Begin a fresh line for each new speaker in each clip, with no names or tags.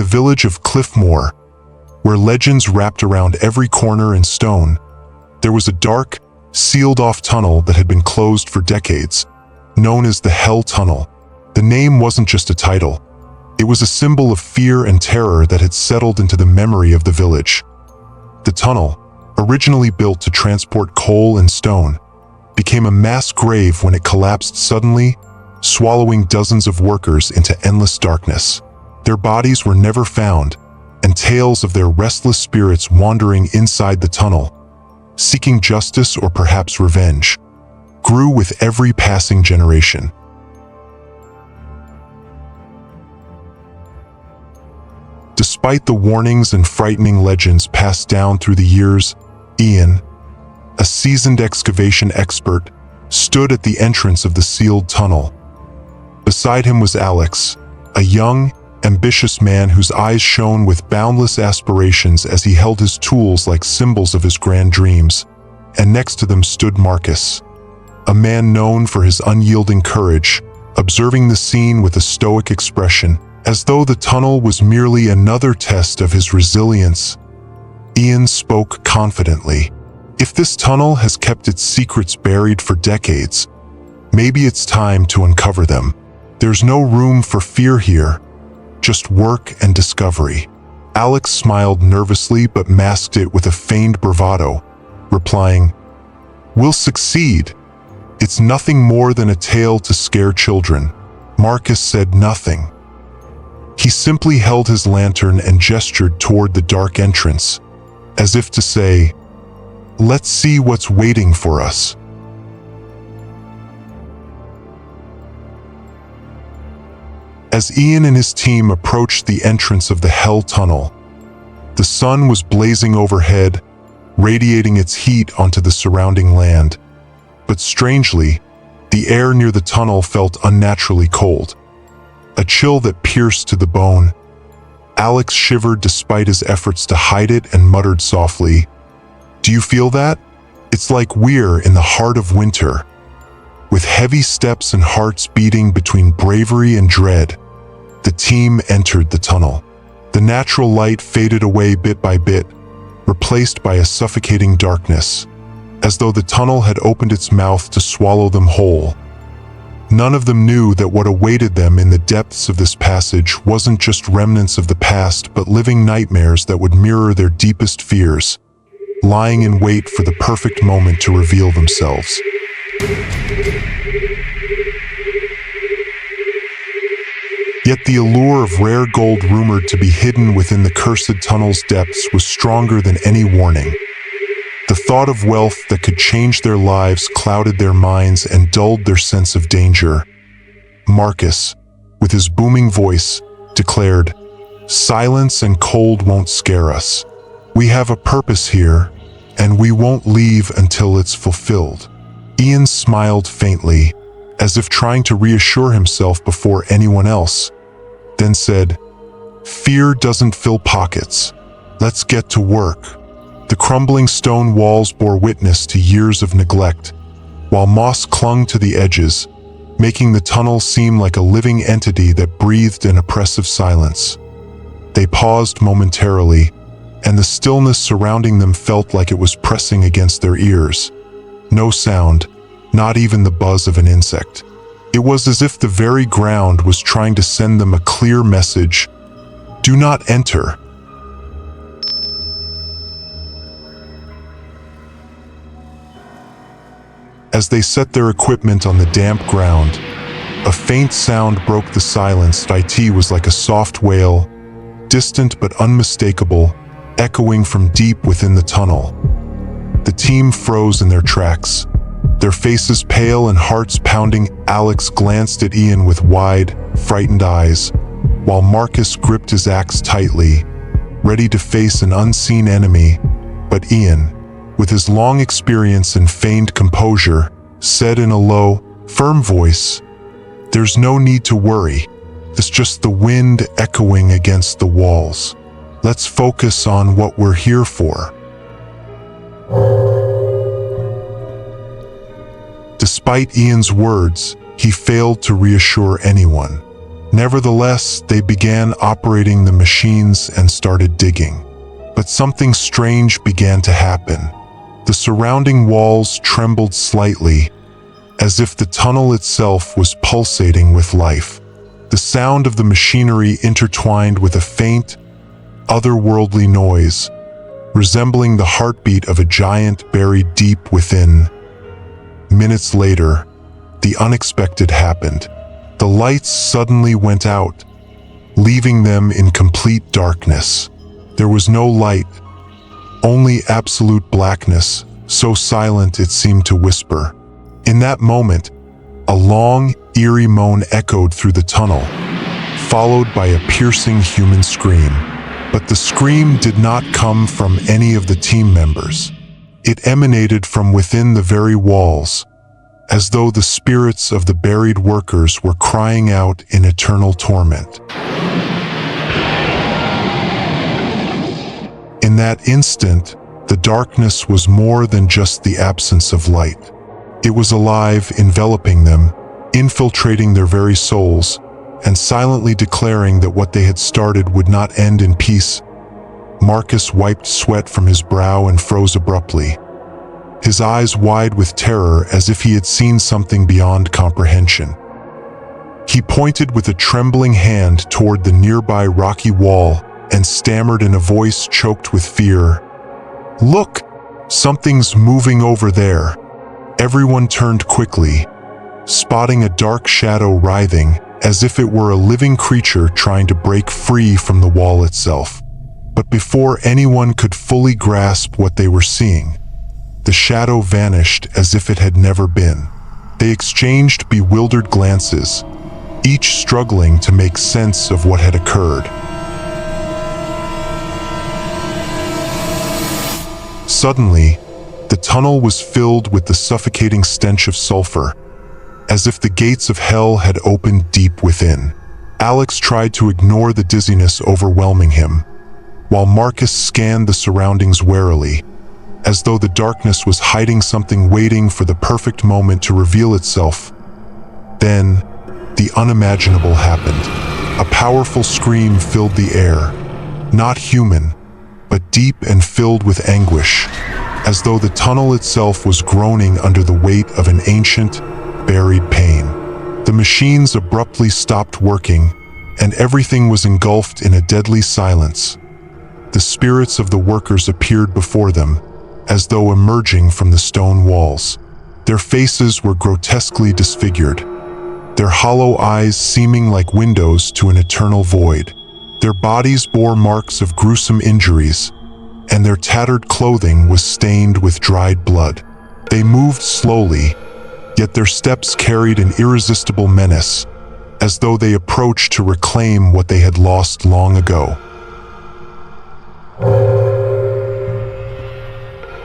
the village of Cliffmore, where legends wrapped around every corner in stone, there was a dark, sealed-off tunnel that had been closed for decades, known as the Hell Tunnel. The name wasn't just a title. It was a symbol of fear and terror that had settled into the memory of the village. The tunnel, originally built to transport coal and stone, became a mass grave when it collapsed suddenly, swallowing dozens of workers into endless darkness. Their bodies were never found, and tales of their restless spirits wandering inside the tunnel, seeking justice or perhaps revenge, grew with every passing generation. Despite the warnings and frightening legends passed down through the years, Ian, a seasoned excavation expert, stood at the entrance of the sealed tunnel. Beside him was Alex, a young, ambitious man whose eyes shone with boundless aspirations as he held his tools like symbols of his grand dreams. And next to them stood Marcus, a man known for his unyielding courage, observing the scene with a stoic expression, as though the tunnel was merely another test of his resilience. Ian spoke confidently. If this tunnel has kept its secrets buried for decades, maybe it's time to uncover them. There's no room for fear here, just work and discovery. Alex smiled nervously but masked it with a feigned bravado, replying, "We'll succeed. It's nothing more than a tale to scare children." Marcus said nothing. He simply held his lantern and gestured toward the dark entrance, as if to say, "Let's see what's waiting for us." As Ian and his team approached the entrance of the Hell Tunnel, the sun was blazing overhead, radiating its heat onto the surrounding land. But strangely, the air near the tunnel felt unnaturally cold, a chill that pierced to the bone. Alex shivered despite his efforts to hide it and muttered softly, "Do you feel that? It's like we're in the heart of winter." With heavy steps and hearts beating between bravery and dread, the team entered the tunnel. The natural light faded away bit by bit, replaced by a suffocating darkness, as though the tunnel had opened its mouth to swallow them whole. None of them knew that what awaited them in the depths of this passage wasn't just remnants of the past, but living nightmares that would mirror their deepest fears, lying in wait for the perfect moment to reveal themselves. Yet the allure of rare gold rumored to be hidden within the cursed tunnel's depths was stronger than any warning. The thought of wealth that could change their lives clouded their minds and dulled their sense of danger. Marcus, with his booming voice, declared, "Silence and cold won't scare us. We have a purpose here, and we won't leave until it's fulfilled." Ian smiled faintly, as if trying to reassure himself before anyone else, then said, "Fear doesn't fill pockets. Let's get to work." The crumbling stone walls bore witness to years of neglect, while moss clung to the edges, making the tunnel seem like a living entity that breathed an oppressive silence. They paused momentarily, and the stillness surrounding them felt like it was pressing against their ears. No sound, not even the buzz of an insect. It was as if the very ground was trying to send them a clear message: "Do not enter." As they set their equipment on the damp ground, a faint sound broke the silence. It was like a soft wail, distant but unmistakable, echoing from deep within the tunnel. The team froze in their tracks, their faces pale and hearts pounding. Alex glanced at Ian with wide, frightened eyes, while Marcus gripped his axe tightly, ready to face an unseen enemy. But Ian, with his long experience and feigned composure, said in a low, firm voice, "There's no need to worry. It's just the wind echoing against the walls. Let's focus on what we're here for." Despite Ian's words, he failed to reassure anyone. Nevertheless, they began operating the machines and started digging. But something strange began to happen. The surrounding walls trembled slightly, as if the tunnel itself was pulsating with life. The sound of the machinery intertwined with a faint, otherworldly noise, resembling the heartbeat of a giant buried deep within. Minutes later, the unexpected happened. The lights suddenly went out, leaving them in complete darkness. There was no light, only absolute blackness, so silent it seemed to whisper. In that moment, a long, eerie moan echoed through the tunnel, followed by a piercing human scream. But the scream did not come from any of the team members. It emanated from within the very walls, as though the spirits of the buried workers were crying out in eternal torment. In that instant, the darkness was more than just the absence of light. It was alive, enveloping them, infiltrating their very souls, and silently declaring that what they had started would not end in peace. Marcus wiped sweat from his brow and froze abruptly, his eyes wide with terror as if he had seen something beyond comprehension. He pointed with a trembling hand toward the nearby rocky wall and stammered in a voice choked with fear, "Look! Something's moving over there." Everyone turned quickly, spotting a dark shadow writhing as if it were a living creature trying to break free from the wall itself. But before anyone could fully grasp what they were seeing, the shadow vanished as if it had never been. They exchanged bewildered glances, each struggling to make sense of what had occurred. Suddenly, the tunnel was filled with the suffocating stench of sulfur, as if the gates of hell had opened deep within. Alex tried to ignore the dizziness overwhelming him, while Marcus scanned the surroundings warily, as though the darkness was hiding something waiting for the perfect moment to reveal itself. Then, the unimaginable happened. A powerful scream filled the air, not human, but deep and filled with anguish, as though the tunnel itself was groaning under the weight of an ancient, buried pain. The machines abruptly stopped working, and everything was engulfed in a deadly silence. The spirits of the workers appeared before them, as though emerging from the stone walls. Their faces were grotesquely disfigured, their hollow eyes seeming like windows to an eternal void. Their bodies bore marks of gruesome injuries, and their tattered clothing was stained with dried blood. They moved slowly, yet their steps carried an irresistible menace, as though they approached to reclaim what they had lost long ago.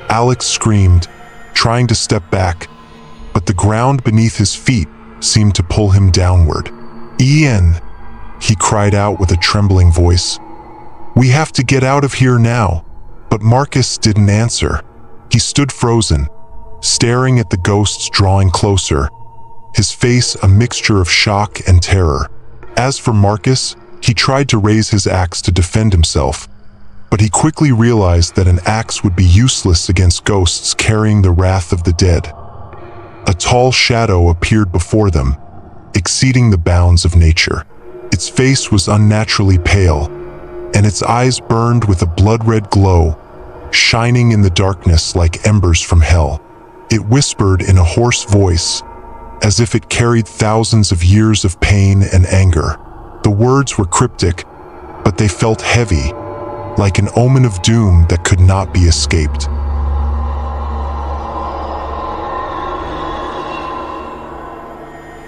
Alex screamed, trying to step back, but the ground beneath his feet seemed to pull him downward. "Ian!" he cried out with a trembling voice. "We have to get out of here now." But Marcus didn't answer. He stood frozen, staring at the ghosts drawing closer, his face a mixture of shock and terror. As for Marcus, he tried to raise his axe to defend himself, but he quickly realized that an axe would be useless against ghosts carrying the wrath of the dead. A tall shadow appeared before them, exceeding the bounds of nature. Its face was unnaturally pale, and its eyes burned with a blood-red glow, shining in the darkness like embers from hell. It whispered in a hoarse voice, as if it carried thousands of years of pain and anger. The words were cryptic, but they felt heavy, like an omen of doom that could not be escaped.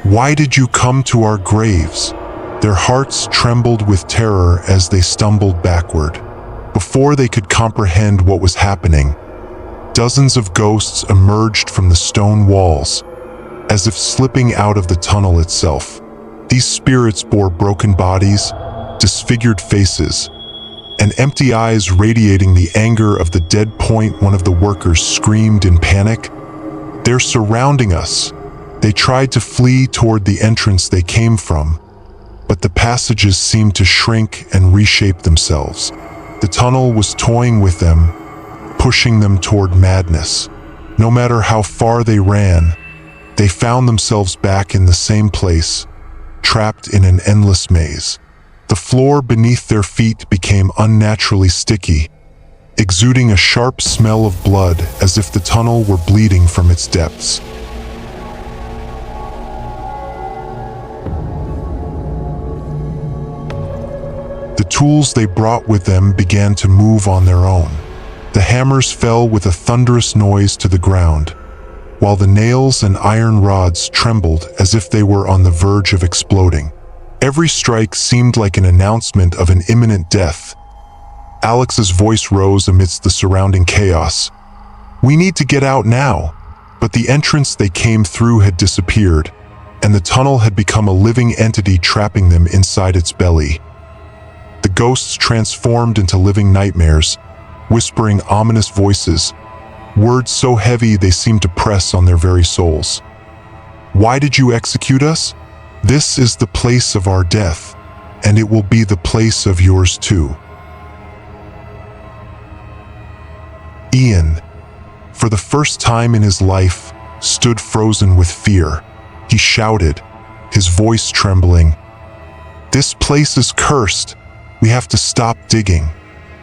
"Why did you come to our graves?" Their hearts trembled with terror as they stumbled backward. Before they could comprehend what was happening, dozens of ghosts emerged from the stone walls, as if slipping out of the tunnel itself. These spirits bore broken bodies, disfigured faces, and empty eyes radiating the anger of the dead point. One of the workers screamed in panic, "They're surrounding us!" They tried to flee toward the entrance they came from, but the passages seemed to shrink and reshape themselves. The tunnel was toying with them, pushing them toward madness. No matter how far they ran, they found themselves back in the same place, trapped in an endless maze. The floor beneath their feet became unnaturally sticky, exuding a sharp smell of blood as if the tunnel were bleeding from its depths. The tools they brought with them began to move on their own. The hammers fell with a thunderous noise to the ground, while the nails and iron rods trembled as if they were on the verge of exploding. Every strike seemed like an announcement of an imminent death. Alex's voice rose amidst the surrounding chaos. "We need to get out now." But the entrance they came through had disappeared, and the tunnel had become a living entity trapping them inside its belly. The ghosts transformed into living nightmares, whispering ominous voices, words so heavy they seemed to press on their very souls. "Why did you execute us? This is the place of our death, and it will be the place of yours too." Ian, for the first time in his life, stood frozen with fear. He shouted, his voice trembling, "This place is cursed. We have to stop digging.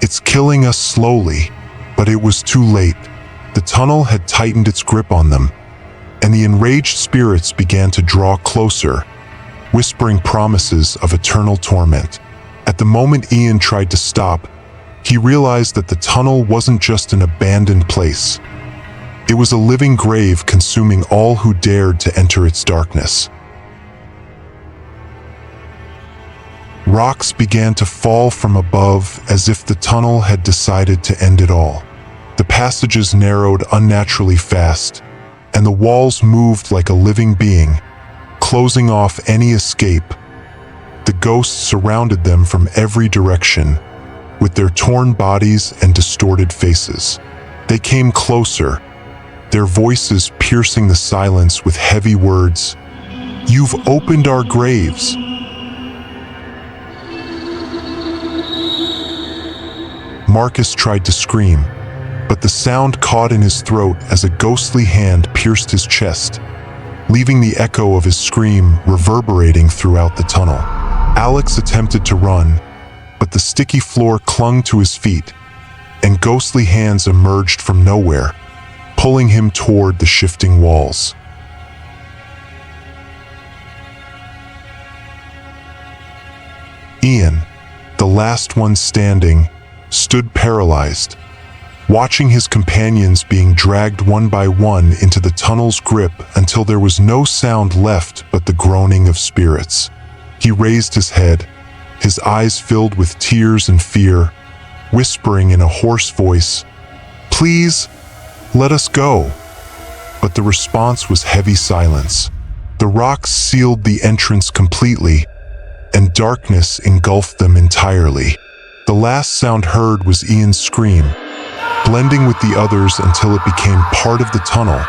It's killing us slowly." But it was too late. The tunnel had tightened its grip on them, and the enraged spirits began to draw closer, whispering promises of eternal torment. At the moment Ian tried to stop, he realized that the tunnel wasn't just an abandoned place. It was a living grave consuming all who dared to enter its darkness. Rocks began to fall from above as if the tunnel had decided to end it all. The passages narrowed unnaturally fast, and the walls moved like a living being, closing off any escape. The ghosts surrounded them from every direction, with their torn bodies and distorted faces. They came closer, their voices piercing the silence with heavy words. "You've opened our graves." Marcus tried to scream, but the sound caught in his throat as a ghostly hand pierced his chest, leaving the echo of his scream reverberating throughout the tunnel. Alex attempted to run, but the sticky floor clung to his feet, and ghostly hands emerged from nowhere, pulling him toward the shifting walls. Ian, the last one standing, stood paralyzed, watching his companions being dragged one by one into the tunnel's grip until there was no sound left but the groaning of spirits. He raised his head, his eyes filled with tears and fear, whispering in a hoarse voice, "Please, let us go." But the response was heavy silence. The rocks sealed the entrance completely, and darkness engulfed them entirely. The last sound heard was Ian's scream, blending with the others until it became part of the tunnel,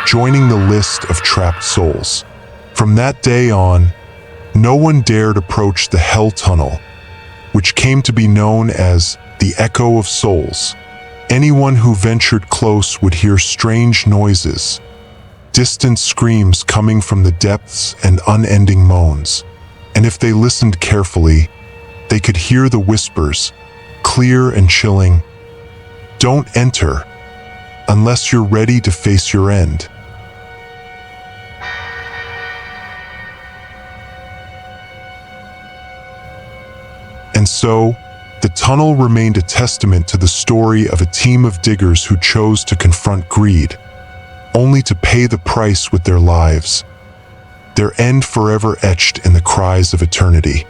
joining the list of trapped souls. From that day on, no one dared approach the Hell Tunnel, which came to be known as the Echo of Souls. Anyone who ventured close would hear strange noises, distant screams coming from the depths and unending moans. And if they listened carefully, they could hear the whispers, clear and chilling, "Don't enter unless you're ready to face your end." And so, the tunnel remained a testament to the story of a team of diggers who chose to confront greed, only to pay the price with their lives, their end forever etched in the cries of eternity.